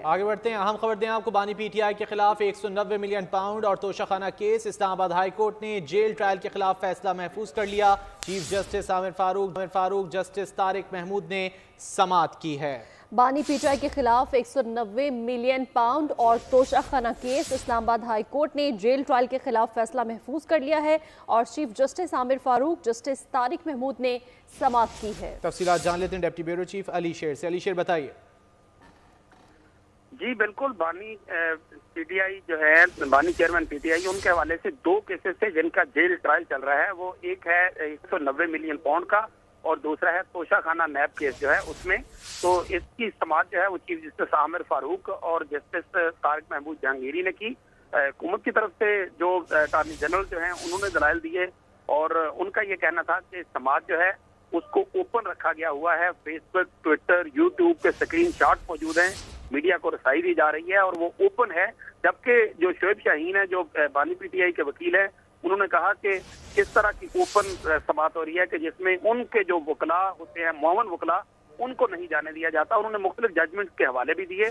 आगे बढ़ते हैं, अहम खबर दें आपको। बानी पीटीआई के खिलाफ 190 मिलियन पाउंड और Toshakhana case. Islamabad high court ने जेल ट्रायल के खिलाफ फैसला महफूज कर लिया। Chief justice Amir Farooq justice Tariq Mahmood ने समाअत की है। बानी पीटीआई के खिलाफ 190 मिलियन पाउंड और Toshakhana case. Islamabad high court ने जेल ट्रायल के खिलाफ फैसला महफूज कर लिया है और chief justice Amir Farooq justice Tariq Mahmood ने समाअत की है। तफसीलात जान लेते हैं डिप्टी ब्यूरो चीफ अली शेर से। अली शेर बताइए। जी बिल्कुल, बानी पीटीआई जो है, बानी चेयरमैन पीटीआई, उनके हवाले से 2 केसेस है जिनका जेल ट्रायल चल रहा है। वो एक है 190 मिलियन पाउंड का और दूसरा है तोशाखाना नैब केस जो है उसमें। तो इसकी समाअत जो है वो चीफ जस्टिस आमिर फारूक और जस्टिस तारिक महमूद जहांगीरी ने की। हुकूमत की तरफ से जो अटॉर्नी जनरल जो है उन्होंने दलाइल दिए और उनका ये कहना था कि समाअत जो है उसको ओपन रखा गया हुआ है। फेसबुक, ट्विटर, यूट्यूब के स्क्रीनशॉट मौजूद हैं, मीडिया को रसाई दी जा रही है और वो ओपन है। जबकि जो शोएब शाहीन है, जो बानी पीटीआई के वकील है, उन्होंने कहा कि इस तरह की ओपन समाअत हो रही है कि जिसमें उनके जो वकला होते हैं, मुअव्वन वकला, उनको नहीं जाने दिया जाता। उन्होंने मुख्तलिफ जजमेंट के हवाले भी दिए।